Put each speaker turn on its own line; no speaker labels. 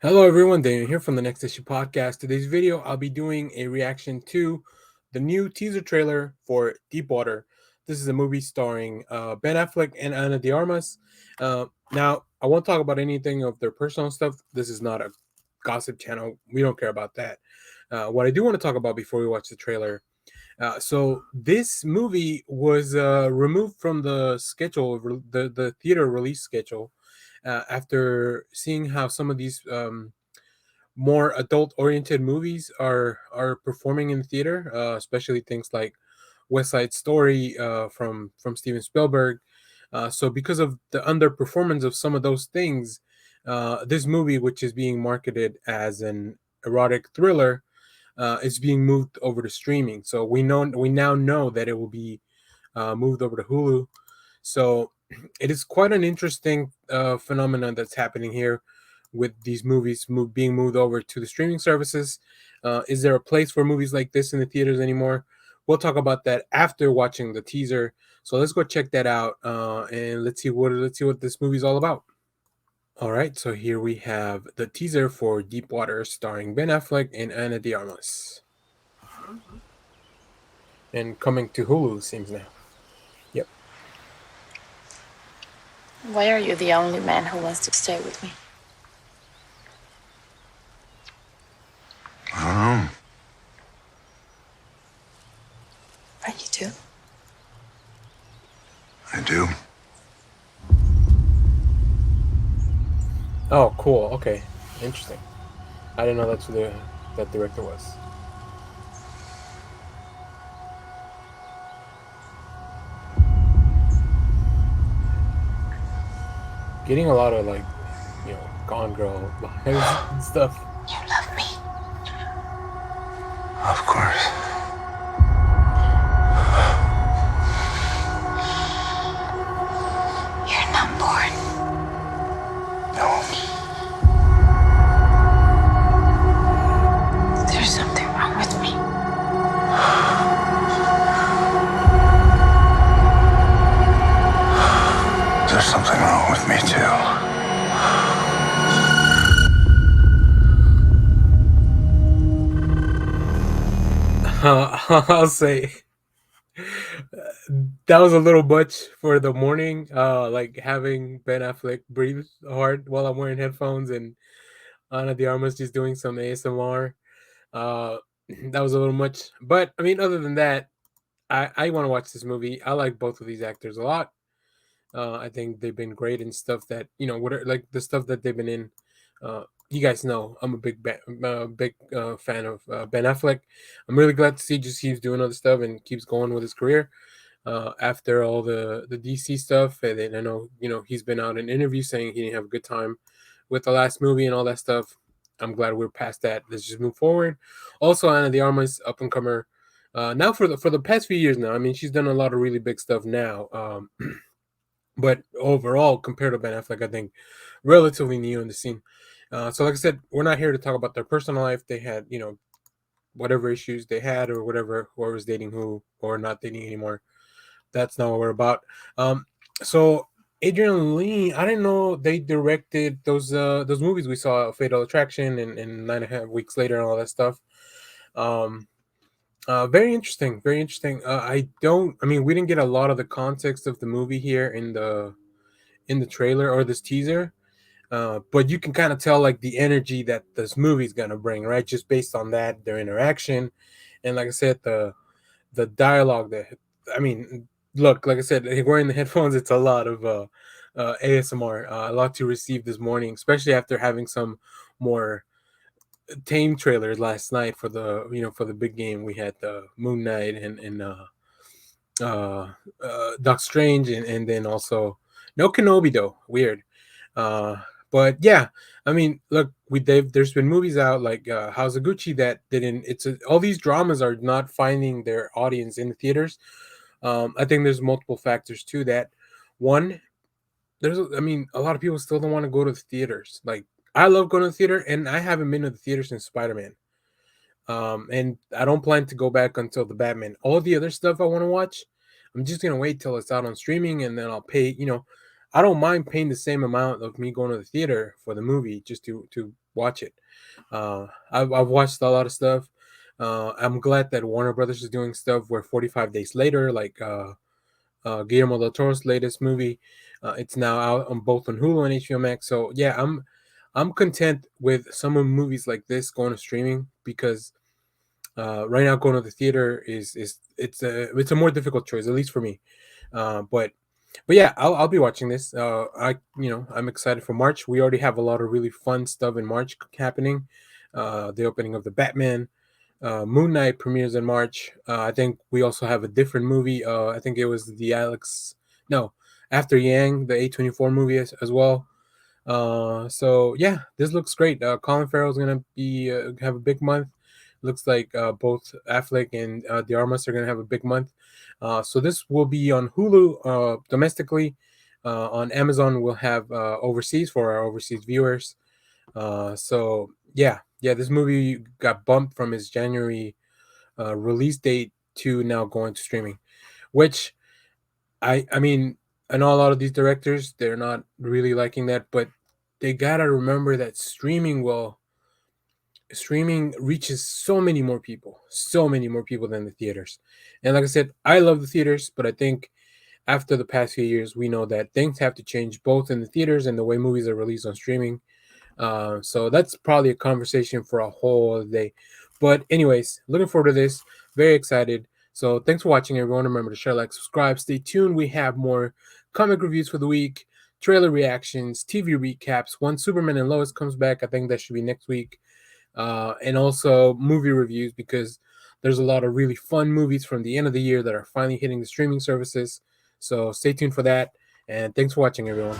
Hello, everyone. Daniel here from the Next Issue Podcast. Today's video, I'll be doing a reaction to the new teaser trailer for Deepwater. This is a movie starring Ben Affleck and Ana de Armas. Now, I won't talk about anything of their personal stuff. This is not a gossip channel. We don't care about that. What I do want to talk about before we watch the trailer. So this movie was removed from the schedule, the theater release schedule, after seeing how some of these more adult oriented movies are performing in theater, especially things like West Side Story from Steven Spielberg. So because of the underperformance of some of those things, this movie, which is being marketed as an erotic thriller, is being moved over to streaming. So we now know that it will be moved over to Hulu. So it is quite an interesting phenomenon that's happening here with these movies being moved over to the streaming services. Is there a place for movies like this in the theaters anymore? We'll talk about that after watching the teaser. So let's go check that out, and let's see what this movie's all about. All right, so here we have the teaser for Deepwater, starring Ben Affleck and Ana de Armas, and coming to Hulu seems now. Yep.
Why are you the only man who wants to stay with me?
I don't know.
But you do.
I do.
Oh, cool. Okay, interesting. I didn't know that's who that director was. Getting a lot of Gone Girl vibes and stuff.
You love me.
Of course.
You're not bored.
No.
There's something wrong with me.
There's something wrong with me, too.
I'll say that was a little much for the morning. Like having Ben Affleck breathe hard while I'm wearing headphones and Ana de Armas just doing some ASMR. Uh, that was a little much. But I mean, other than that, I want to watch this movie. I like both of these actors a lot. I think they've been great in stuff that what like the stuff that they've been in. You guys know I'm a big fan of Ben Affleck. I'm really glad to see just keeps doing other stuff and keeps going with his career. After all the DC stuff, and then I know he's been out in interviews saying he didn't have a good time with the last movie and all that stuff. I'm glad we're past that. Let's just move forward. Also, Ana de Armas, up and comer. Now for the past few years now, I mean, she's done a lot of really big stuff now. But overall, compared to Ben Affleck, I think relatively new in the scene. So, like I said, we're not here to talk about their personal life. They had, whatever issues they had or whatever, whoever's dating who or not dating anymore. That's not what we're about. So Adrian Lyne, I didn't know they directed those movies we saw, Fatal Attraction and 9.5 weeks later and all that stuff. Um, very interesting, very interesting. I mean, we didn't get a lot of the context of the movie here in the trailer or this teaser, but you can kind of tell like the energy that this movie's gonna bring, right? Just based on that, their interaction, and like I said, the dialogue. That I mean, look, like I said, wearing the headphones, it's a lot of ASMR, a lot to receive this morning, especially after having some more tame trailers last night for the big game. We had the Moon Knight and uh, Doc Strange, and then also no Kenobi though. Weird. Uh, but yeah, I mean, look, there's been movies out like House of Gucci that didn't. All these dramas are not finding their audience in the theaters. I think there's multiple factors to that. One, I mean, a lot of people still don't want to go to the theaters. Like, I love going to the theater, and I haven't been to the theater since Spider Man. And I don't plan to go back until the Batman. All the other stuff I want to watch, I'm just gonna wait till it's out on streaming, and then I'll pay. I don't mind paying the same amount of me going to the theater for the movie just to watch it. I've watched a lot of stuff. I'm glad that Warner Brothers is doing stuff where 45 days later, like Guillermo del Toro's latest movie, it's now out on both on Hulu and HBO Max. So yeah, I'm content with some of movies like this going to streaming because right now going to the theater is it's a more difficult choice, at least for me. But yeah, I'll be watching this. I'm excited for March. We already have a lot of really fun stuff in March happening. The opening of the Batman, Moon Knight premieres in March. I think we also have a different movie. I think it was the Alex, no, After Yang, the A24 movie as well. So yeah, this looks great. Colin Farrell's gonna be have a big month. Looks like both Affleck and the Armas are gonna have a big month. So this will be on Hulu domestically. On Amazon, we'll have overseas for our overseas viewers. So yeah, this movie got bumped from its January release date to now going to streaming, which I mean, I know a lot of these directors they're not really liking that, but they gotta remember that streaming reaches so many more people than the theaters. And like I said, I love the theaters, but I think after the past few years, we know that things have to change both in the theaters and the way movies are released on streaming. So that's probably a conversation for a whole other day. But anyways, looking forward to this. Very excited. So thanks for watching, everyone. Remember to share, like, subscribe. Stay tuned. We have more comic reviews for the week, trailer reactions, TV recaps. Once Superman and Lois comes back, I think that should be next week. And also movie reviews because there's a lot of really fun movies from the end of the year that are finally hitting the streaming services. So stay tuned for that. And thanks for watching, everyone.